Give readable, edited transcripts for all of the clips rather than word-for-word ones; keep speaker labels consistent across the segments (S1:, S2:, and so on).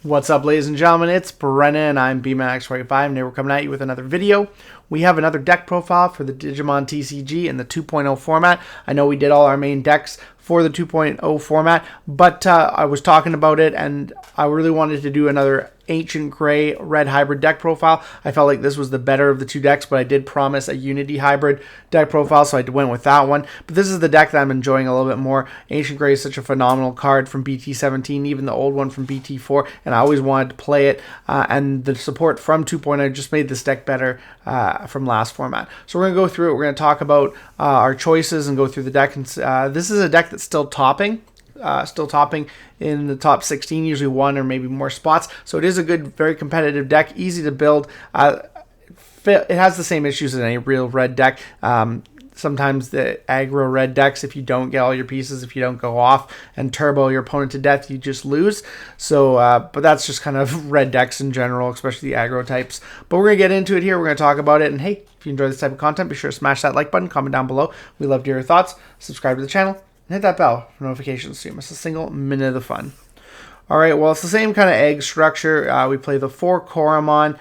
S1: What's up, ladies and gentlemen? It's Brennan. I'm BMax45, and today we're coming at you with another video. We have another deck profile for the Digimon TCG in the 2.0 format. I know we did all our main decks for the 2.0 format, but I was talking about it, and I really wanted to do another Ancient Grey Red Hybrid deck profile. I felt like this was the better of the two decks, but I did promise a Unity Hybrid deck profile, so I went with that one. But this is the deck that I'm enjoying a little bit more. Ancient Grey is such a phenomenal card from BT17, even the old one from BT4, and I always wanted to play it, and the support from 2.0 just made this deck better from last format. So we're going to go through it. We're going to talk about our choices and go through the deck. And this is a deck that's still topping in the top 16, usually one or maybe more spots. So it is a good, very competitive deck, easy to build. It has the same issues as any real red deck. Sometimes the aggro red decks, if you don't get all your pieces, if you don't go off and turbo your opponent to death, you just lose. So, but that's just kind of red decks in general, especially the aggro types. But we're going to get into it here. We're going to talk about it. And hey, if you enjoy this type of content, be sure to smash that like button, comment down below. We love to hear your thoughts. Subscribe to the channel and hit that bell for notifications so you miss a single minute of the fun. All right, well, it's the same kind of egg structure. We play the 4 Koromon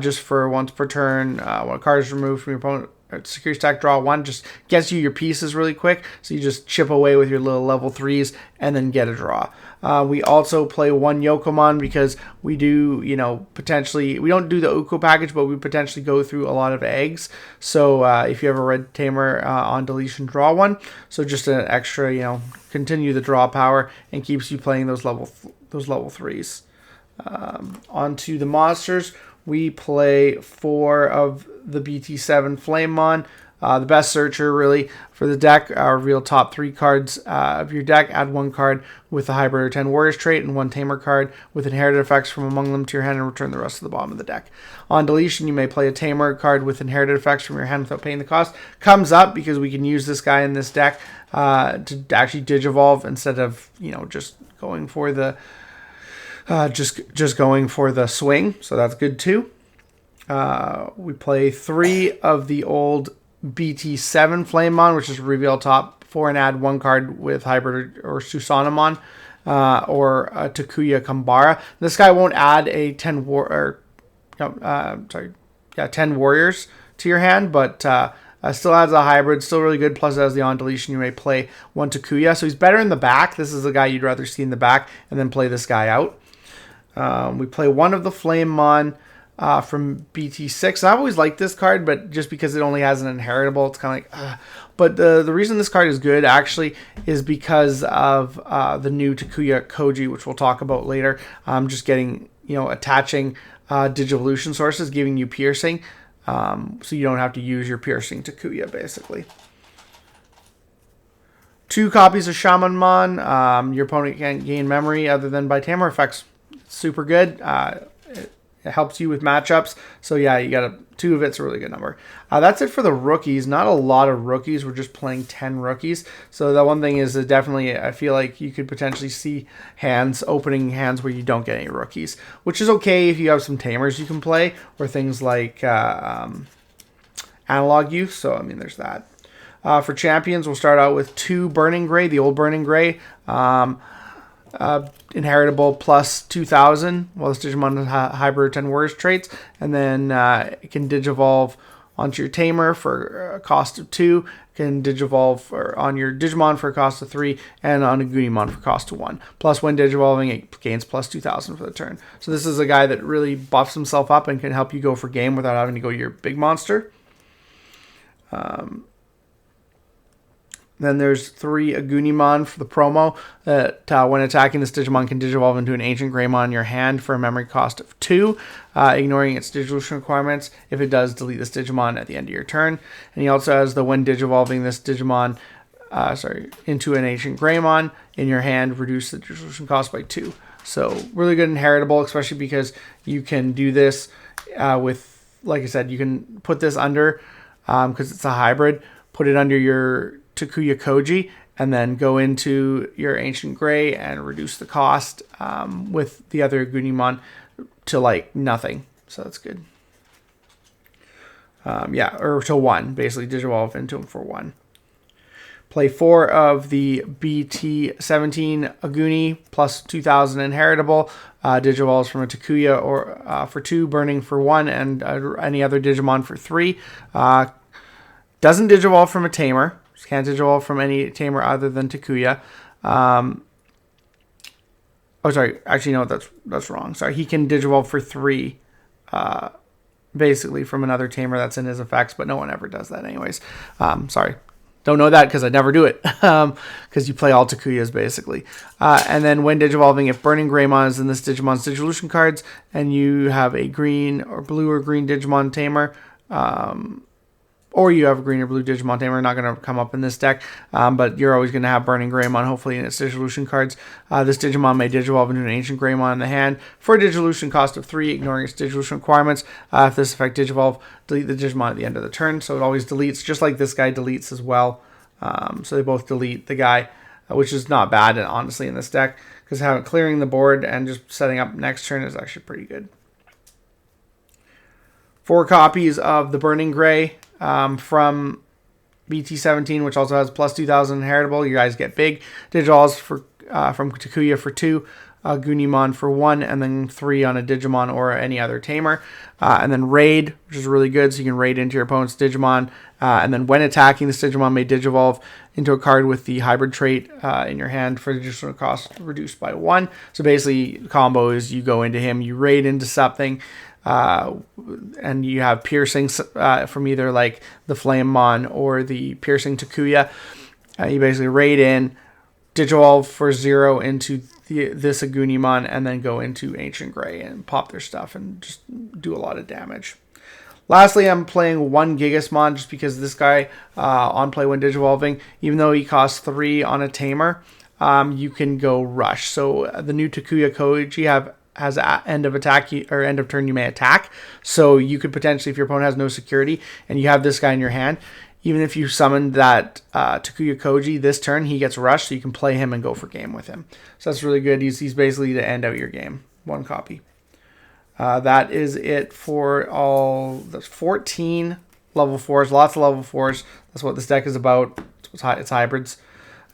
S1: just for once per turn. When a card is removed from your opponent, security stack, draw 1, just gets you your pieces really quick. So you just chip away with your little level 3s and then get a draw. We also play 1 Yokomon because we do, potentially, we don't do the Uko package, but we potentially go through a lot of eggs. So if you have a red tamer on deletion, draw 1. So just an extra, continue the draw power and keeps you playing those level 3s. Onto the monsters. We play 4 of the BT7 Flamemon. The best searcher, really, for the deck. Reveal top 3 cards of your deck. Add 1 card with the Hybrid or 10 Warriors trait and 1 Tamer card with inherited effects from among them to your hand and return the rest to the bottom of the deck. On deletion, you may play a Tamer card with inherited effects from your hand without paying the cost. Comes up because we can use this guy in this deck to actually Digivolve instead of, just going for the just going for the swing, so that's good too. We play 3 of the old BT7 Flamemon, which is reveal top 4 and add 1 card with Hybrid or Susanomon or Takuya Kambara. This guy won't add a 10 10 warriors to your hand, but still adds a hybrid, still really good. Plus, as the on deletion, you may play 1 Takuya, so he's better in the back. This is a guy you'd rather see in the back, and then play this guy out. We play 1 of the Flamemon from BT6. I've always liked this card, but just because it only has an inheritable, it's kind of like, But the reason this card is good, actually, is because of the new Takuya Koji, which we'll talk about later. Just getting, attaching Digivolution sources, giving you piercing, so you don't have to use your piercing Takuya, basically. 2 copies of Shamanmon. Your opponent can't gain memory other than by Tamer effects. Super good. It helps you with matchups. So yeah, you got 2 of it's a really good number. That's it for the rookies. Not a lot of rookies. We're just playing 10 rookies. So the one thing is that definitely I feel like you could potentially see opening hands where you don't get any rookies, which is okay if you have some tamers you can play or things like analog youth. So I mean, there's that. For champions, we'll start out with 2 Burning Grey, the old Burning Grey. Inheritable plus 2000. Well, this Digimon Hybrid 10 Warriors traits, and then it can Digivolve onto your Tamer for a cost of 2. Can Digivolve on your Digimon for a cost of 3, and on a Gunimon for a cost of 1. Plus, when Digivolving, it gains plus 2000 for the turn. So this is a guy that really buffs himself up and can help you go for game without having to go to your big monster. Then there's 3 Agunimon for the promo that when attacking, this Digimon can Digivolve into an AncientGreymon in your hand for a memory cost of 2, ignoring its Digivolution requirements. If it does, delete this Digimon at the end of your turn. And he also has the when Digivolving this Digimon into an AncientGreymon in your hand, reduce the Digivolution cost by 2. So really good inheritable, especially because you can do this with, like I said, you can put this under, because it's a hybrid, put it under your Takuya Koji, and then go into your Ancient Grey and reduce the cost with the other Gunimon to like nothing. So that's good. Or to 1, basically Digivolve into him for 1. Play 4 of the BT17 Aguni plus 2000 inheritable. Digivolves from a Takuya or for 2, burning for 1, and any other Digimon for 3. Doesn't Digivolve from a Tamer. Can't Digivolve from any Tamer other than Takuya. Oh, sorry. Actually, no, that's wrong. Sorry, he can Digivolve for 3, basically from another Tamer that's in his effects, but no one ever does that anyways. Sorry. Don't know that because I never do it, because you play all Takuyas basically. And then when Digivolving, if Burning Greymon is in this Digimon's Digivolution cards, and you have a green or blue or green Digimon Tamer, or you have a green or blue Digimon Tamer, not going to come up in this deck, but you're always going to have Burning Greymon, hopefully, in its Digivolution cards. This Digimon may Digivolve into an Ancient Greymon in the hand for a Digivolution cost of 3, ignoring its Digivolution requirements. If this effect Digivolve, delete the Digimon at the end of the turn, so it always deletes, just like this guy deletes as well. So they both delete the guy, which is not bad, honestly, in this deck, because clearing the board and just setting up next turn is actually pretty good. 4 copies of the Burning Grey from BT17, which also has plus 2000 inheritable. You guys get big. Digivolves for from Takuya for 2, Gunimon for 1, and then 3 on a Digimon or any other Tamer. And then Raid, which is really good, so you can raid into your opponent's Digimon. And then when attacking, this Digimon may Digivolve into a card with the hybrid trait in your hand for additional cost reduced by 1. So basically, the combo is you go into him, you raid into something, and you have piercing from either like the Flamemon or the piercing Takuya. You basically raid in, Digivolve for 0 into this Agunimon, and then go into Ancient Grey and pop their stuff and just do a lot of damage. Lastly, I'm playing 1 Gigasmon just because this guy on play when Digivolving, even though he costs 3 on a Tamer, you can go Rush. So the new Takuya Koji has end of attack or end of turn you may attack. So you could potentially, if your opponent has no security and you have this guy in your hand, even if you summon that Takuya Koji this turn, he gets rushed, so you can play him and go for game with him. So that's really good. He's basically to end out your game. 1 copy. That is it for all. That's 14 level 4s. Lots of level 4s. That's what this deck is about. It's hybrids.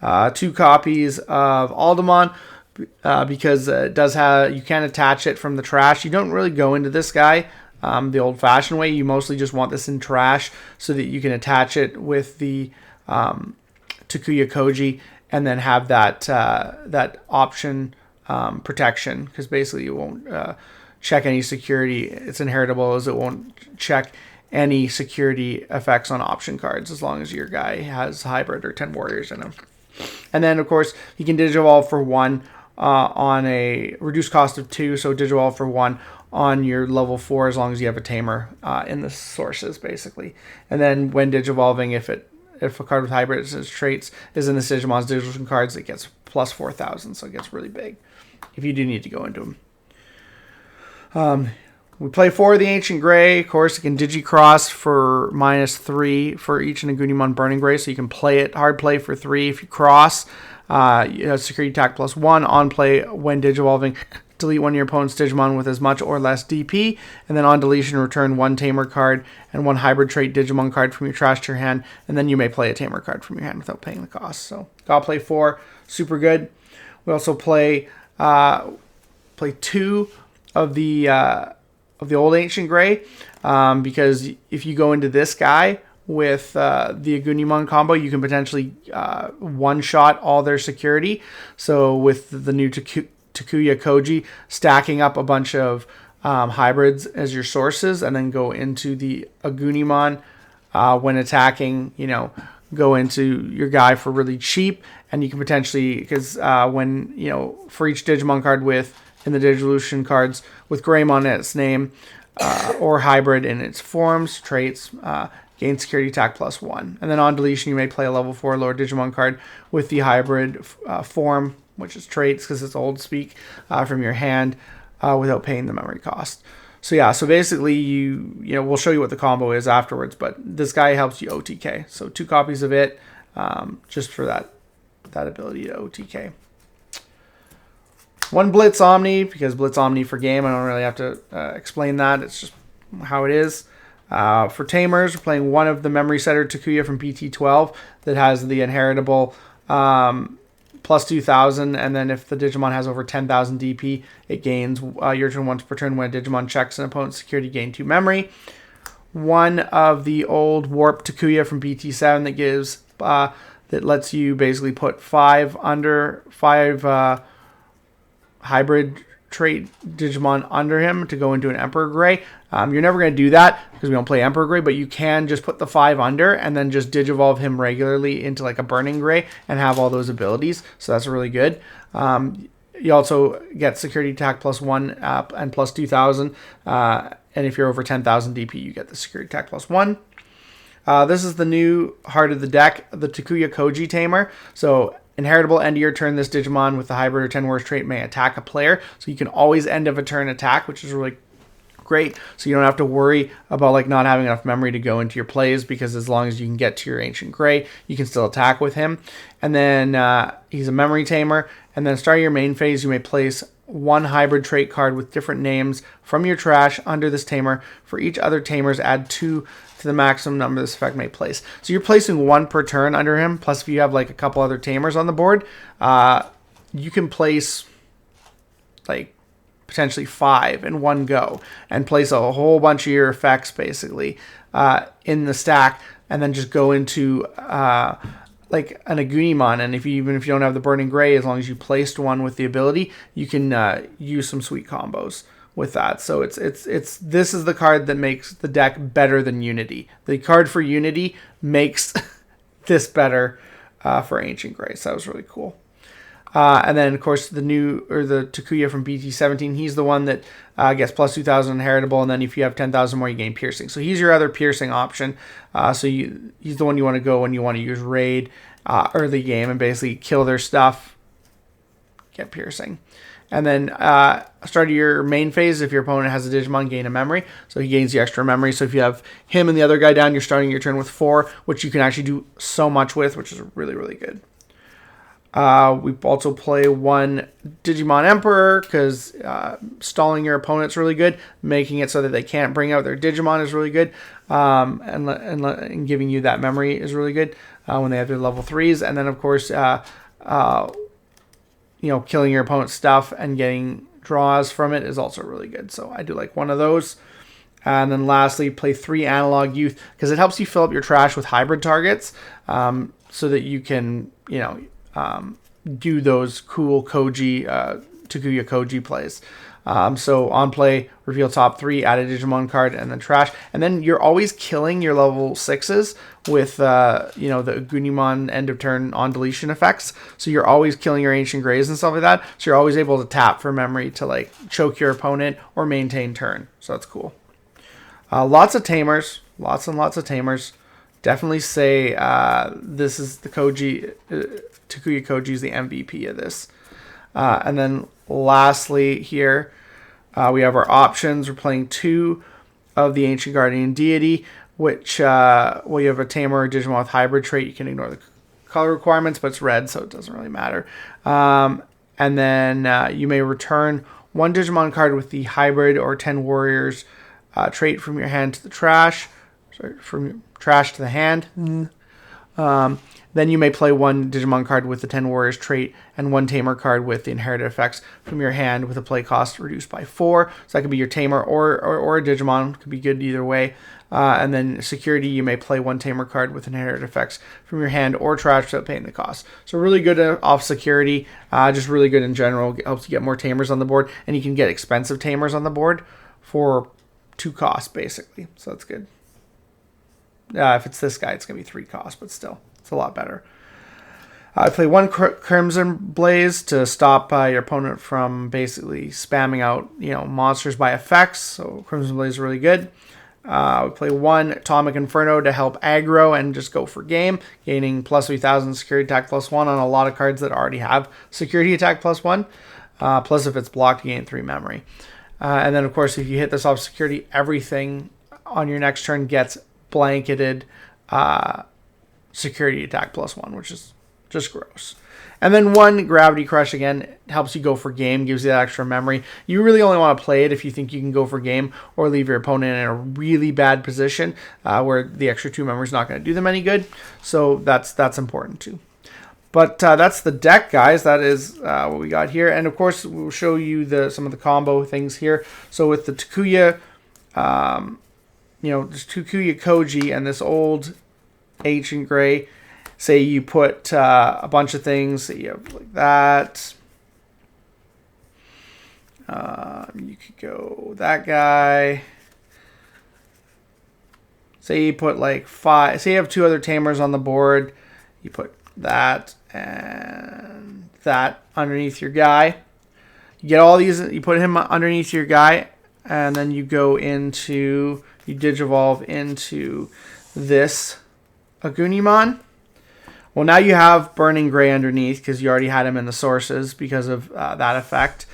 S1: 2 copies of Aldemon. Because it does have, you can attach it from the trash. You don't really go into this guy the old-fashioned way. You mostly just want this in trash so that you can attach it with the Takuya Koji and then have that that option protection, because basically you won't check any security. It's inheritable, as it won't check any security effects on option cards as long as your guy has hybrid or 10 warriors in him. And then, of course, you can Digivolve for 1 on a reduced cost of 2, so Digivolve for 1 on your level 4 as long as you have a Tamer in the sources, basically. And then when Digivolving, if a card with hybrid traits is in the Digimon's Digivolution cards, it gets plus 4,000, so it gets really big if you do need to go into them. We play 4 of the Ancient Grey. Of course, you can Digicross for -3 for each Nagunimon Burning Grey, so you can play it hard play for 3 if you cross. You have security attack +1 on play when Digivolving. Delete one of your opponent's Digimon with as much or less DP, and then on deletion, return 1 Tamer card and 1 hybrid trait Digimon card from your trash to your hand, and then you may play a Tamer card from your hand without paying the cost. So, gotta play 4, super good. We also play 2 of the old Ancient Grey, because if you go into this guy with the Agunimon combo, you can potentially one-shot all their security. So with the new Takuya Koji, stacking up a bunch of hybrids as your sources, and then go into the Agunimon when attacking, go into your guy for really cheap, and you can potentially, because when, for each Digimon card in the Digivolution cards with Greymon in its name, or hybrid in its forms, traits, gain security attack +1. And then on deletion, you may play a level 4 lower Digimon card with the hybrid form, which is traits because it's old speak, from your hand without paying the memory cost. So yeah, so basically we'll show you what the combo is afterwards, but this guy helps you OTK. So 2 copies of it, just for that ability to OTK. 1 Blitz Omni, because Blitz Omni for game, I don't really have to explain that. It's just how it is. For Tamers, we're playing one of the Memory Setter Takuya from BT12 that has the inheritable plus 2,000, and then if the Digimon has over 10,000 DP, it gains your turn once per turn. When a Digimon checks an opponent's security, gain 2 memory. One of the old Warp Takuya from BT7 that gives that lets you basically put 5 hybrid trait Digimon under him to go into an EmperorGrey. You're never going to do that because we don't play EmperorGrey, but you can just put the 5 under and then just Digivolve him regularly into like a Burning Gray and have all those abilities. So that's really good. You also get security attack +1 and plus 2,000. And if you're over 10,000 DP, you get the security attack +1. This is the new heart of the deck, the Takuya Koji Tamer. So inheritable, end of your turn, this Digimon with the hybrid or 10 worst trait may attack a player. So you can always end of a turn attack, which is really great. So you don't have to worry about like not having enough memory to go into your plays, because as long as you can get to your Ancient Grey, you can still attack with him. And then he's a memory tamer. And then starting your main phase, you may place 1 hybrid trait card with different names from your trash under this tamer. For each other tamers, add 2 to the maximum number this effect may place. So you're placing 1 per turn under him. Plus, if you have like a couple other tamers on the board, you can place like potentially 5 in one go and place a whole bunch of your effects basically in the stack, and then just go into like an Agunimon. And even if you don't have the Burning Gray, as long as you placed 1 with the ability, you can use some sweet combos with that. So this is the card that makes the deck better than Unity. The card for Unity makes this better for Ancient Grey. So that was really cool. And then of course the Takuya from BT17, he's the one that gets plus 2,000 inheritable, and then if you have 10,000 more, you gain piercing. So he's your other piercing option. He's the one you want to go when you want to use raid early game and basically kill their stuff, get piercing. And then start your main phase, if your opponent has a Digimon, gain a memory. So he gains the extra memory. So if you have him and the other guy down, you're starting your turn with 4, which you can actually do so much with, which is really, really good. We also play 1 Digimon Emperor because stalling your opponent's really good. Making it so that they can't bring out their Digimon is really good. And giving you that memory is really good when they have their level 3s. And then, of course, killing your opponent's stuff and getting draws from it is also really good. So I do like 1 of those. And then lastly, play 3 Analog Youth because it helps you fill up your trash with hybrid targets so that you can, do those cool Takuya Koji plays. So on play, reveal top 3, add a Digimon card, and then trash. And then you're always killing your level 6s with, the Agunimon end of turn on deletion effects. So you're always killing your Ancient Greys and stuff like that. So you're always able to tap for memory to like choke your opponent or maintain turn. So that's cool. Lots of tamers, lots and lots of tamers. Definitely say this is the Koji, Takuya Koji is the MVP of this. And then lastly here, we have our options. We're playing 2 of the Ancient Guardian Deity, which, you have a tamer or Digimon with hybrid trait. You can ignore the color requirements, but it's red, so it doesn't really matter. And then you may return 1 Digimon card with the hybrid or 10 warriors trait from your hand to the trash. Sorry, from trash to the hand. Then you may play 1 Digimon card with the 10 Warriors trait and 1 Tamer card with the inherited effects from your hand with a play cost reduced by 4. So that could be your Tamer or a Digimon. Could be good either way. And then security, you may play 1 Tamer card with inherited effects from your hand or trash without paying the cost. So really good off security. Just really good in general. It helps you get more Tamers on the board. And you can get expensive Tamers on the board for 2 costs, basically. So that's good. If it's this guy, it's going to be 3 costs, but still, it's a lot better. I play 1 Crimson Blaze to stop your opponent from basically spamming out, monsters by effects. So Crimson Blaze is really good. We play 1 Atomic Inferno to help aggro and just go for game, gaining plus 3,000 security attack +1 on a lot of cards that already have security attack +1. Plus, if it's blocked, you gain 3 memory. And then, of course, if you hit this off security, everything on your next turn gets blanketed security attack +1, which is just gross. And then 1 Gravity Crush, again, helps you go for game, gives you that extra memory. You really only want to play it if you think you can go for game or leave your opponent in a really bad position where the extra 2 memory is not going to do them any good. So that's important too. But that's the deck, guys. That is what we got here. And, of course, we'll show you some of the combo things here. So with the Takuya, this Takuya Koji and this old Ancient Grey, say you put a bunch of things that you have like that. You could go that guy. Say you put like 5. Say you have 2 other tamers on the board. You put that and that underneath your guy. You get all these. You put him underneath your guy, and then you go into you Digivolve into this Agunimon. Well, now you have Burning Gray underneath because you already had him in the sources because of that effect.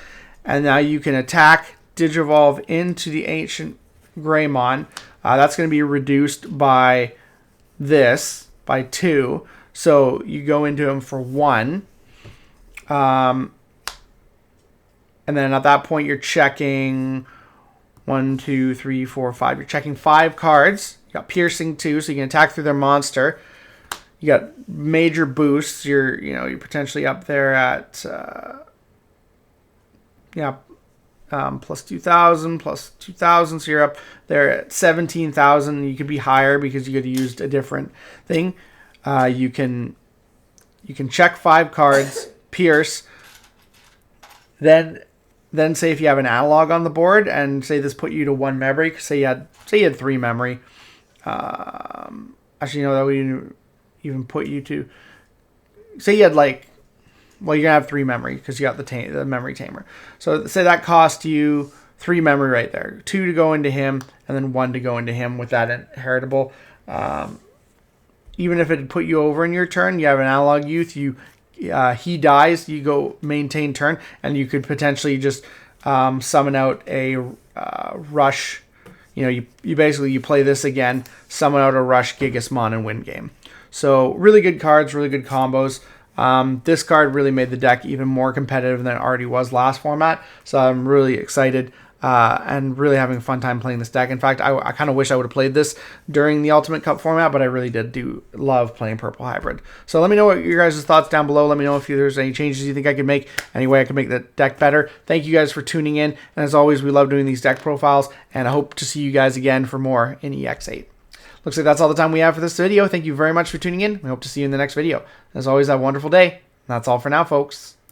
S1: And now you can attack, Digivolve into the Ancient Greymon. That's going to be reduced by this, by 2. So you go into him for 1. And then at that point, you're checking 1, 2, 3, 4, 5. You're checking 5 cards. You got Piercing 2, so you can attack through their monster. You got major boosts. You're potentially up there at plus 2,000, plus 2,000. So you're up there at 17,000. You could be higher because you could have used a different thing. You can check 5 cards, pierce. Then say if you have an analog on the board, and say this put you to 1 memory. Say you had 3 memory. Actually, no, that would even put you to, say you had you're gonna have 3 memory because you got the memory tamer. So say that cost you 3 memory right there, 2 to go into him, and then 1 to go into him with that inheritable. Even if it had put you over in your turn, you have an analog youth. He dies, you go maintain turn, and you could potentially just summon out a rush. You basically play this again, summon out a rush Gigasmon and win game. So really good cards, really good combos. This card really made the deck even more competitive than it already was last format. So I'm really excited and really having a fun time playing this deck. In fact, I kind of wish I would have played this during the Ultimate Cup format, but I really did love playing Purple Hybrid. So let me know what your guys' thoughts down below. Let me know if there's any changes you think I could make, any way I could make the deck better. Thank you guys for tuning in. And as always, we love doing these deck profiles, and I hope to see you guys again for more in EX8. Looks like that's all the time we have for this video. Thank you very much for tuning in. We hope to see you in the next video. As always, have a wonderful day. That's all for now, folks.